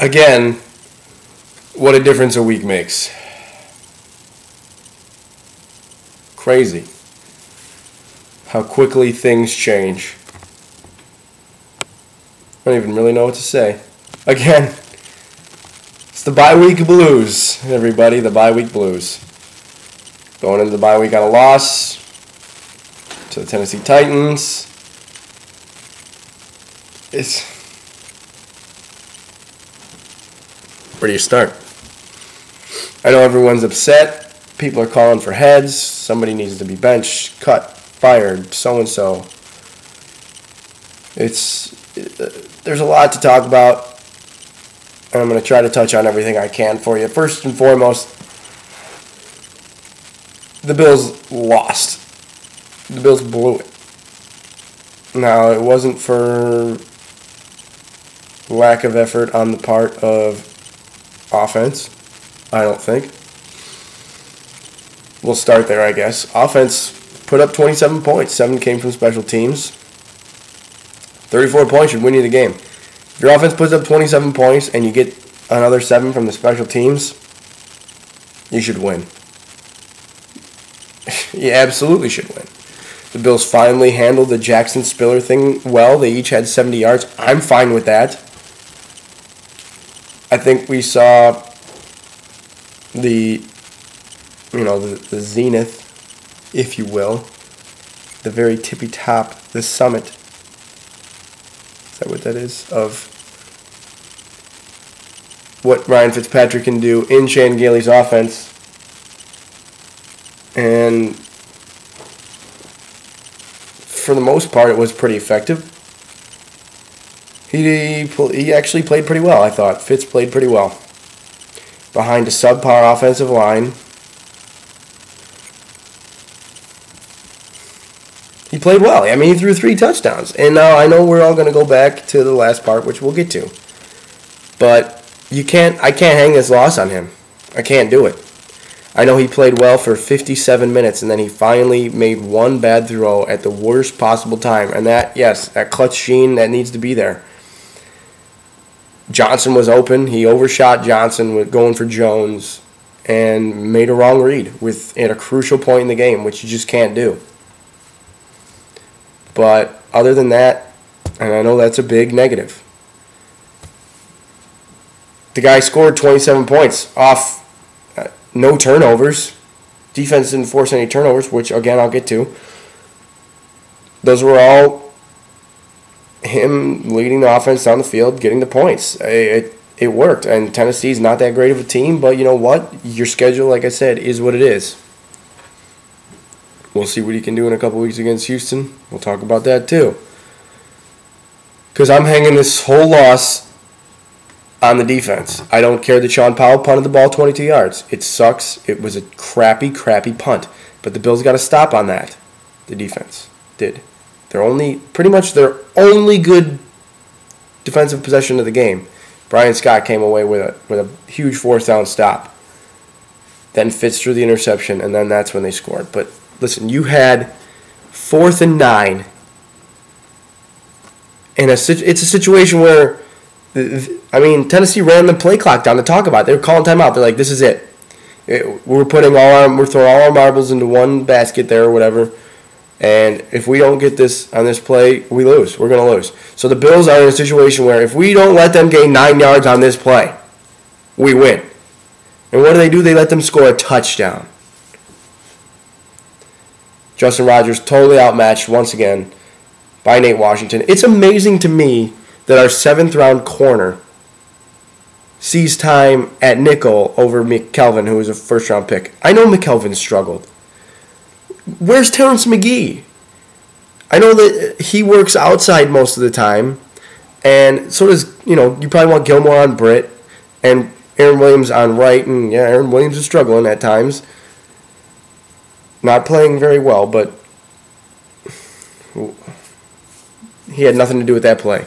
Again, what a difference a week makes. Crazy how quickly things change. I don't even really know what to say. Again, it's the bye week blues, everybody. The bye week blues. Going into the bye week on a loss to the Tennessee Titans. Where do you start? I know everyone's upset. People are calling for heads. Somebody needs to be benched, cut, fired, so-and-so. There's a lot to talk about, and I'm going to try to touch on everything I can for you. First and foremost, the Bills lost. The Bills blew it. Now, it wasn't for lack of effort on the part of offense, I don't think. We'll start there, I guess. Offense put up 27 points. 7 came from special teams. 34 points should win you the game. If your offense puts up 27 points and you get another 7 from the special teams, you should win. You absolutely should win. The Bills finally handled the Jackson Spiller thing well. They each had 70 yards. I'm fine with that. I think we saw the zenith, if you will, the very tippy top, the summit. Is that what that is? Of what Ryan Fitzpatrick can do in Chan Gailey's offense. And for the most part, it was pretty effective. He actually played pretty well, I thought. Fitz played pretty well. Behind a subpar offensive line. He played well. I mean, he threw 3 touchdowns. And now I know we're all going to go back to the last part, which we'll get to. But I can't hang this loss on him. I can't do it. I know he played well for 57 minutes, and then he finally made one bad throw at the worst possible time. And that clutch gene, that needs to be there. Johnson was open. He overshot Johnson with going for Jones and made a wrong read at a crucial point in the game, which you just can't do. But other than that, and I know that's a big negative, the guy scored 27 points off no turnovers. Defense didn't force any turnovers, which, again, I'll get to. Those were all him leading the offense down the field, getting the points. It worked, and Tennessee's not that great of a team, but you know what? Your schedule, like I said, is what it is. We'll see what he can do in a couple weeks against Houston. We'll talk about that too. Because I'm hanging this whole loss on the defense. I don't care that Sean Powell punted the ball 22 yards. It sucks. It was a crappy punt. But the Bills got a stop on that. The defense did. Their only good defensive possession of the game. Brian Scott came away with a huge 4th down stop. Then Fitz threw the interception, and then that's when they scored. But listen, you had 4th and 9. And it's a situation where, Tennessee ran the play clock down to talk about it. They were calling timeout. They're like, this is it. We're throwing all our marbles into one basket there or whatever. And if we don't get this on this play, we lose. We're going to lose. So the Bills are in a situation where if we don't let them gain 9 yards on this play, we win. And what do? They let them score a touchdown. Justin Rogers totally outmatched once again by Nate Washington. It's amazing to me that our 7th-round corner sees time at nickel over McKelvin, who was a first-round pick. I know McKelvin struggled. Where's Terrence McGee? I know that he works outside most of the time, and so does, you probably want Gilmore on Britt and Aaron Williams on right, and yeah, Aaron Williams is struggling at times. Not playing very well, but he had nothing to do with that play.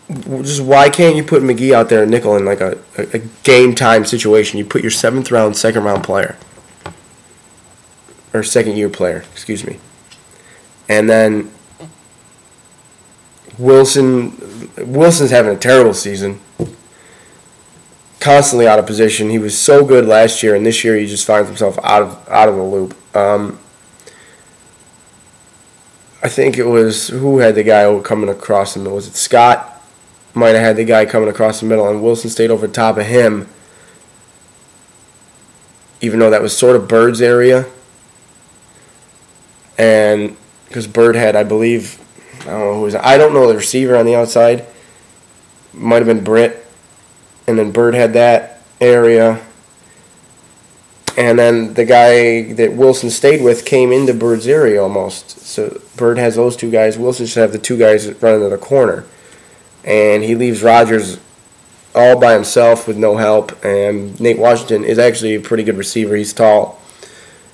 Just why can't you put McGee out there and nickel in like a game-time situation? You put your 7th-round, second-round player. Or second-year player, excuse me. And then Wilson Wilson's having a terrible season. Constantly out of position. He was so good last year, and this year he just finds himself out of the loop. I think it was, who had the guy coming across the middle? Was it Scott? Might have had the guy coming across the middle, and Wilson stayed over top of him, even though that was sort of Bird's area. And because Bird had, I believe, I don't know the receiver on the outside. Might have been Britt. And then Bird had that area. And then the guy that Wilson stayed with came into Bird's area almost. So Bird has those two guys. Wilson should have the two guys running to the corner. And he leaves Rodgers all by himself with no help. And Nate Washington is actually a pretty good receiver. He's tall,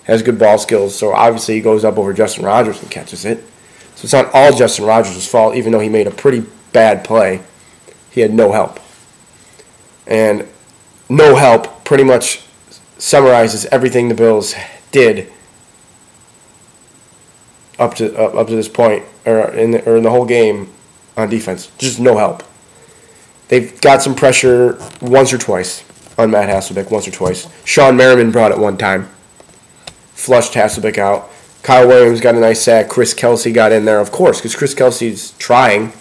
has good ball skills. So obviously he goes up over Justin Rodgers and catches it. So it's not all Justin Rodgers' fault, even though he made a pretty bad play. He had no help. And no help pretty much summarizes everything the Bills did up to this point, or in the whole game on defense. Just no help. They've got some pressure once or twice on Matt Hasselbeck, once or twice. Sean Merriman brought it one time. Flushed Hasselbeck out. Kyle Williams got a nice sack. Chris Kelsey got in there, of course, because Chris Kelsey's trying.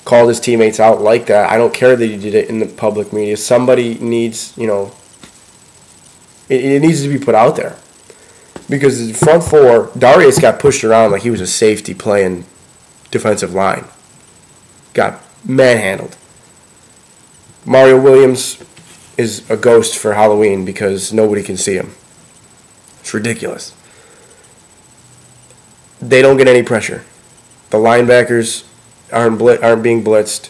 Called his teammates out like that. I don't care that he did it in the public media. Somebody needs, it needs to be put out there. Because the front four, Darius got pushed around like he was a safety playing defensive line. Got manhandled. Mario Williams is a ghost for Halloween because nobody can see him. It's ridiculous. They don't get any pressure. The linebackers aren't being blitzed.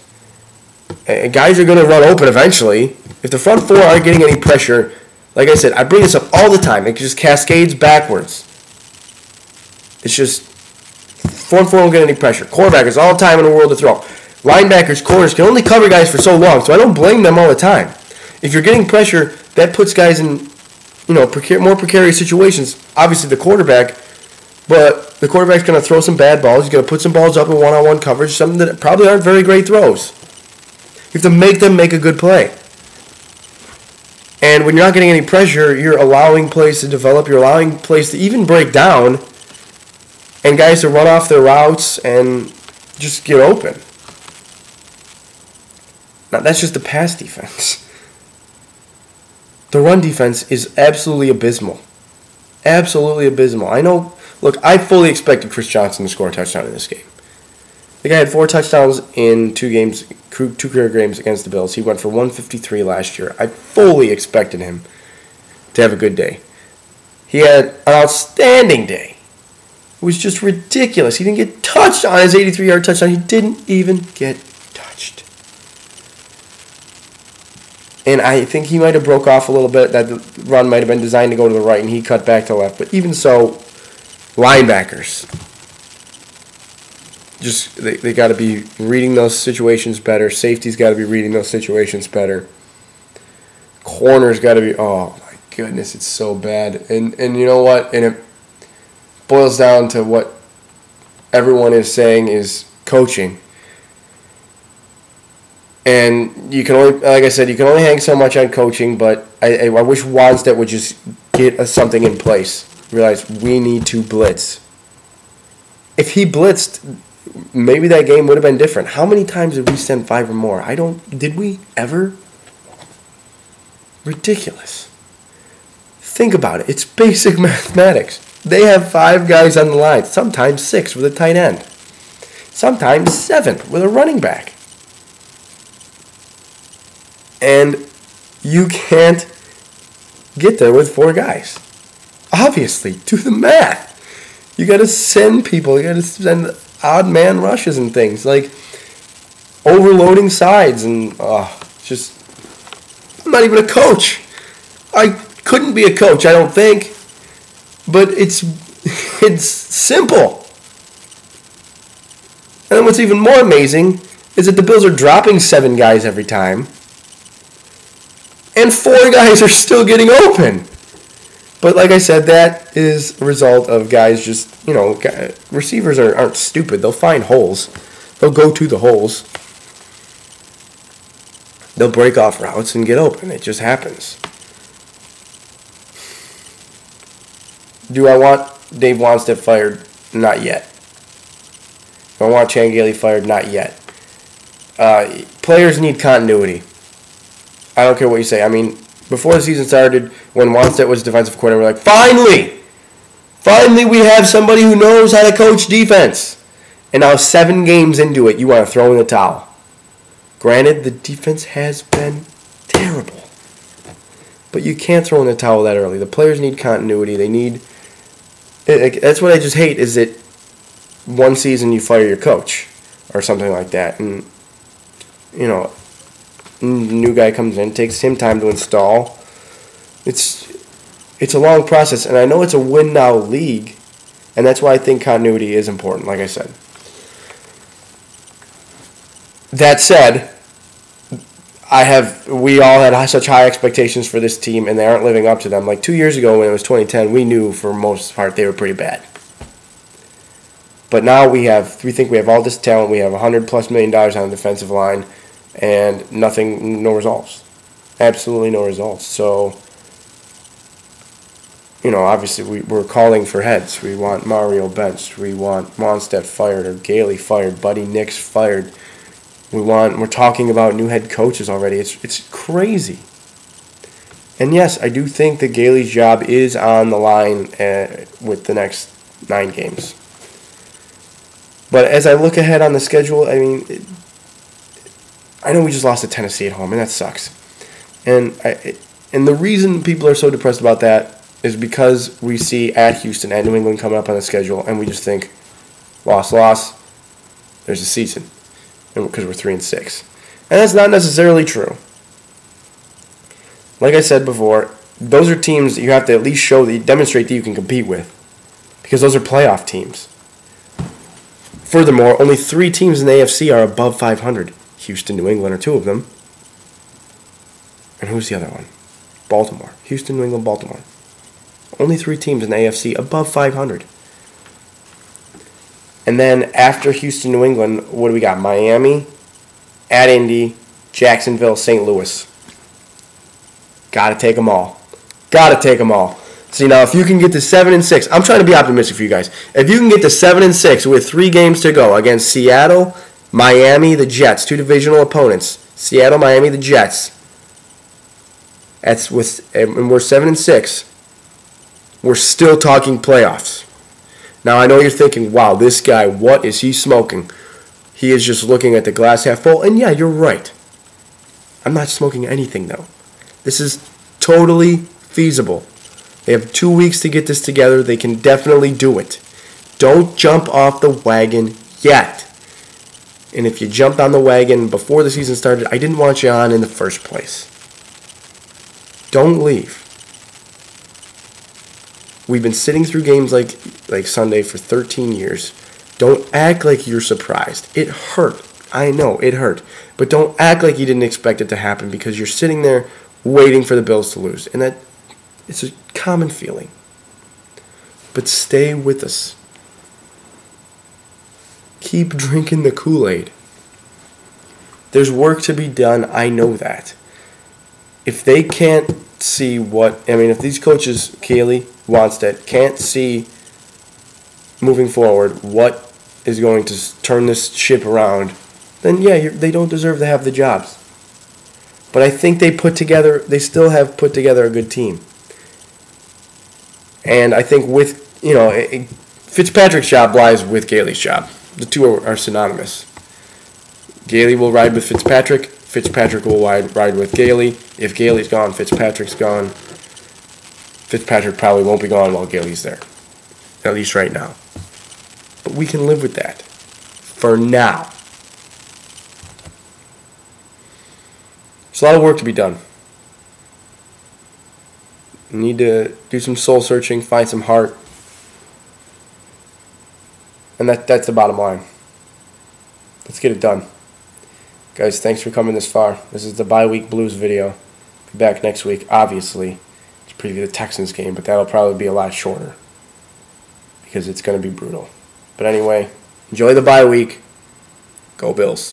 And guys are going to run open eventually. If the front four aren't getting any pressure, like I said, I bring this up all the time. It just cascades backwards. It's just front four don't get any pressure. Quarterbacks all the time in the world to throw. Linebackers, corners can only cover guys for so long, so I don't blame them all the time. If you're getting pressure, that puts guys in more precarious situations. Obviously the quarterback, but the quarterback's going to throw some bad balls. He's going to put some balls up in one-on-one coverage, something that probably aren't very great throws. You have to make them make a good play. And when you're not getting any pressure, you're allowing plays to develop. You're allowing plays to even break down and guys to run off their routes and just get open. Now, that's just the pass defense. The run defense is absolutely abysmal. Absolutely abysmal. I know. Look, I fully expected Chris Johnson to score a touchdown in this game. The guy had 4 touchdowns in 2 career games against the Bills. He went for 153 last year. I fully expected him to have a good day. He had an outstanding day. It was just ridiculous. He didn't get touched on his 83-yard touchdown. He didn't even get touched. And I think he might have broke off a little bit. That the run might have been designed to go to the right, and he cut back to the left. But even so, linebackers, just they got to be reading those situations better. Safety's got to be reading those situations better. Corners got to be, oh my goodness, it's so bad. And you know what? And it boils down to what everyone is saying is coaching. And you can only, like I said, you can only hang so much on coaching, but I wish Wannstedt would just get something in place. Realize we need to blitz. If he blitzed, maybe that game would have been different. How many times did we send 5 or more? Did we ever? Ridiculous. Think about it. It's basic mathematics. They have 5 guys on the line, sometimes 6 with a tight end, sometimes 7 with a running back. And you can't get there with 4 guys. Obviously, do the math. You got to send people. You got to send odd man rushes and things like overloading sides and just. I'm not even a coach. I couldn't be a coach, I don't think. But it's simple. And then what's even more amazing is that the Bills are dropping 7 guys every time. And 4 guys are still getting open. But like I said, that is a result of guys just, receivers aren't stupid. They'll find holes. They'll go to the holes. They'll break off routes and get open. It just happens. Do I want Dave Wannstedt fired? Not yet. Do I want Chan Gailey fired? Not yet. Players need continuity. I don't care what you say. I mean, before the season started, when Wannstedt was defensive coordinator, we're like, finally we have somebody who knows how to coach defense. And now 7 games into it, you want to throw in the towel. Granted, the defense has been terrible. But you can't throw in the towel that early. The players need continuity. They need... That's what I just hate, is that one season you fire your coach or something like that. And, you know, new guy comes in, takes him time to install. It's a long process, and I know it's a win-now league, and that's why I think continuity is important, like I said. That said, we all had such high expectations for this team, and they aren't living up to them. Like 2 years ago when it was 2010, we knew for most part they were pretty bad. But now we think we have all this talent. We have $100+ million on the defensive line, and no results. Absolutely no results. So, you know, obviously we're calling for heads. We want Mario benched. We want Wannstedt fired or Gailey fired. Buddy Nix fired. We're talking about new head coaches already. It's crazy. And yes, I do think that Gailey's job is on the line with the next 9 games. But as I look ahead on the schedule, I mean, I know we just lost to Tennessee at home, and that sucks. And the reason people are so depressed about that is because we see at Houston and New England coming up on the schedule, and we just think, loss, there's a season. Because we're 3-6. And that's not necessarily true. Like I said before, those are teams that you have to at least demonstrate that you can compete with. Because those are playoff teams. Furthermore, only 3 teams in the AFC are above 500. Houston, New England are 2 of them. And who's the other one? Baltimore. Houston, New England, Baltimore. Only 3 teams in the AFC above 500. And then after Houston, New England, what do we got? Miami, at Indy, Jacksonville, St. Louis. Got to take them all. See, now if you can get to 7-6, I'm trying to be optimistic for you guys. If you can get to 7-6 with 3 games to go against Seattle, Miami, the Jets, 2 divisional opponents. Seattle, Miami, the Jets. And we're 7-6. We're still talking playoffs. Now, I know you're thinking, wow, this guy, what is he smoking? He is just looking at the glass half full. And yeah, you're right. I'm not smoking anything, though. This is totally feasible. They have 2 weeks to get this together. They can definitely do it. Don't jump off the wagon yet. And if you jumped on the wagon before the season started, I didn't want you on in the first place. Don't leave. We've been sitting through games like Sunday for 13 years. Don't act like you're surprised. It hurt. I know, it hurt. But don't act like you didn't expect it to happen because you're sitting there waiting for the Bills to lose. And that it's a common feeling. But stay with us. Keep drinking the Kool-Aid. There's work to be done. I know that. If they can't see if these coaches, Gailey, Wannstedt, can't see moving forward what is going to turn this ship around, then yeah, they don't deserve to have the jobs. But I think they still have put together a good team. And I think Fitzpatrick's job lies with Gailey's job. The two are synonymous. Gailey will ride with Fitzpatrick. Fitzpatrick will ride with Gailey. If Gailey's gone, Fitzpatrick's gone. Fitzpatrick probably won't be gone while Gailey's there. At least right now. But we can live with that. For now. There's a lot of work to be done. You need to do some soul searching, find some heart. And that's the bottom line. Let's get it done. Guys, thanks for coming this far. This is the bye-week Blues video. Be back next week, obviously, to preview the Texans game, but that'll probably be a lot shorter because it's going to be brutal. But anyway, enjoy the bye week. Go Bills.